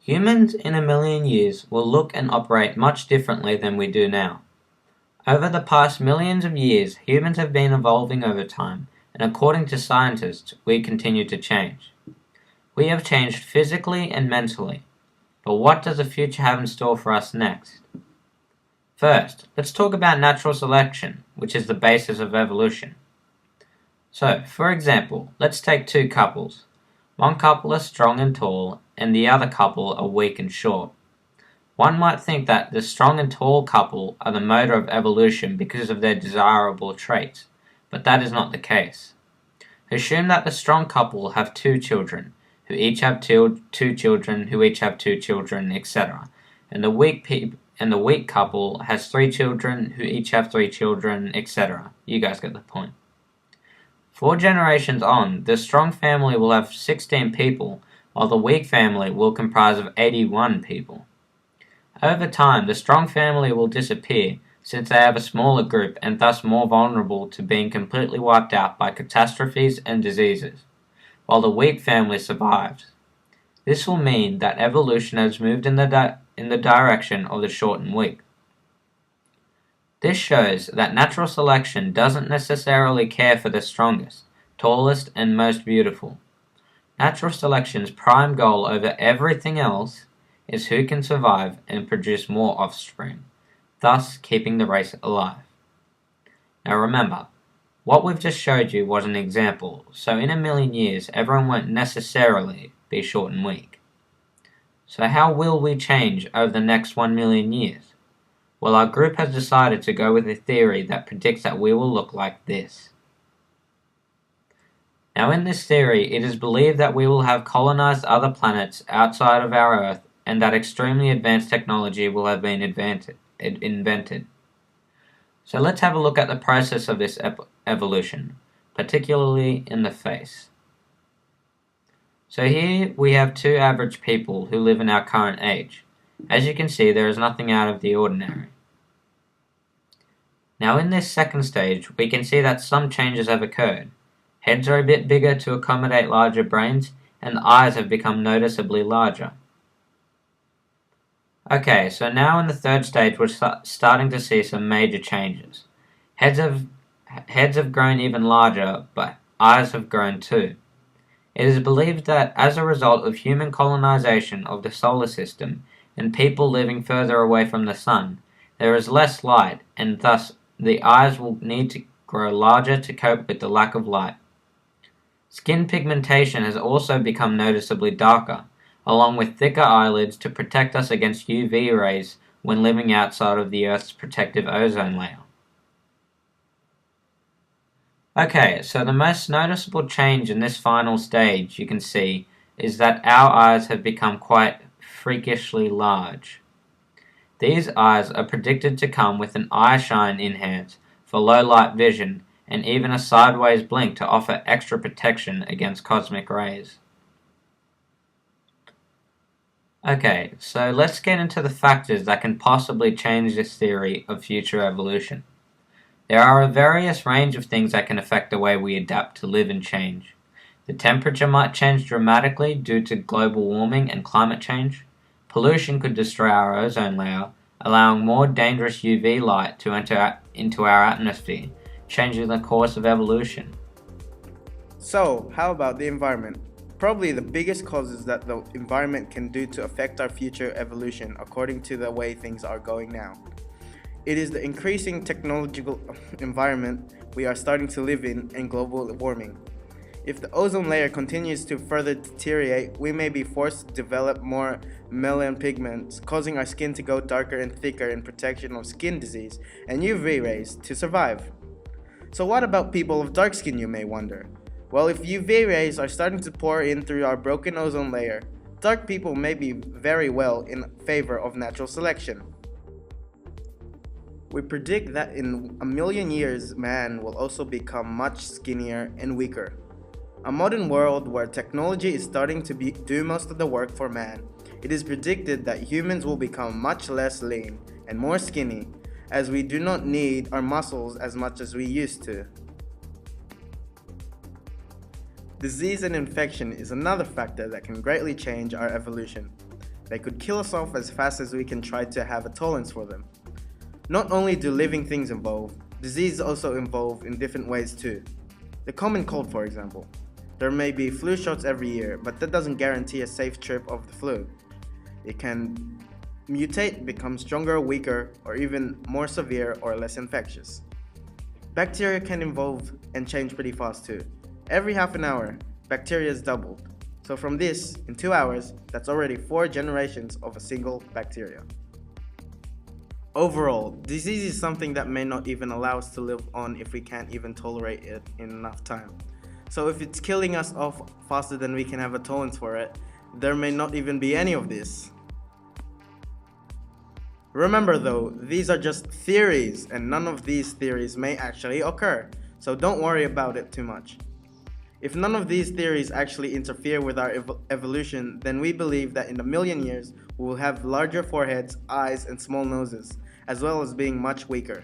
Humans in a million years will look and operate much differently than we do now. Over the past millions of years, humans have been evolving over time, and according to scientists, we continue to change. We have changed physically and mentally, but what does the future have in store for us next? First, let's talk about natural selection, which is the basis of evolution. So, for example, let's take two couples. One couple is strong and tall, and the other couple are weak and short. One might think that the strong and tall couple are the motor of evolution because of their desirable traits, but that is not the case. Assume that the strong couple have two children, who each have two children, who each have two children, etc. And the weak couple has three children, who each have three children, etc. You guys get the point. 4 generations on, the strong family will have 16 people, while the weak family will comprise of 81 people. Over time, the strong family will disappear, since they have a smaller group and thus more vulnerable to being completely wiped out by catastrophes and diseases, while the weak family survives. This will mean that evolution has moved in the direction of the short and weak. This shows that natural selection doesn't necessarily care for the strongest, tallest, and most beautiful. Natural selection's prime goal over everything else is who can survive and produce more offspring, thus keeping the race alive. Now remember, what we've just showed you was an example, so in a million years everyone won't necessarily be short and weak. So how will we change over the next 1 million years? Well, our group has decided to go with a theory that predicts that we will look like this. Now in this theory, it is believed that we will have colonized other planets outside of our Earth and that extremely advanced technology will have been invented. So let's have a look at the process of this evolution, particularly in the face. So here we have two average people who live in our current age. As you can see, there is nothing out of the ordinary. Now in this second stage, we can see that some changes have occurred. Heads are a bit bigger to accommodate larger brains, and the eyes have become noticeably larger. Okay, so now in the third stage we're starting to see some major changes. Heads have grown even larger, but eyes have grown too. It is believed that as a result of human colonization of the solar system and people living further away from the sun, there is less light, and thus the eyes will need to grow larger to cope with the lack of light. Skin pigmentation has also become noticeably darker, along with thicker eyelids to protect us against UV rays when living outside of the Earth's protective ozone layer. Okay, so the most noticeable change in this final stage you can see is that our eyes have become quite freakishly large. These eyes are predicted to come with an eye shine enhance for low light vision and even a sideways blink to offer extra protection against cosmic rays. Okay, so let's get into the factors that can possibly change this theory of future evolution. There are a various range of things that can affect the way we adapt to live and change. The temperature might change dramatically due to global warming and climate change. Pollution could destroy our ozone layer, allowing more dangerous UV light to enter into our atmosphere, changing the course of evolution. So, how about the environment? Probably the biggest causes that the environment can do to affect our future evolution according to the way things are going now. It is the increasing technological environment we are starting to live in and global warming. If the ozone layer continues to further deteriorate, we may be forced to develop more melanin pigments, causing our skin to go darker and thicker in protection of skin disease and UV rays to survive. So what about people of dark skin, you may wonder? Well, if UV rays are starting to pour in through our broken ozone layer, dark people may be very well in favor of natural selection. We predict that in a million years, man will also become much skinnier and weaker. A modern world where technology is starting to do most of the work for man, it is predicted that humans will become much less lean and more skinny, as we do not need our muscles as much as we used to. Disease and infection is another factor that can greatly change our evolution. They could kill us off as fast as we can try to have a tolerance for them. Not only do living things evolve, diseases also evolve in different ways too. The common cold, for example. There may be flu shots every year, but that doesn't guarantee a safe trip of the flu. It can mutate, become stronger or weaker, or even more severe or less infectious. Bacteria can evolve and change pretty fast too. Every half an hour, bacteria is doubled. So from this, in 2 hours, that's already 4 generations of a single bacteria. Overall, disease is something that may not even allow us to live on if we can't even tolerate it in enough time. So if it's killing us off faster than we can have a tolerance for it, there may not even be any of this. Remember though, these are just theories and none of these theories may actually occur, so don't worry about it too much. If none of these theories actually interfere with our evolution, then we believe that in a million years we will have larger foreheads, eyes, and small noses, as well as being much weaker.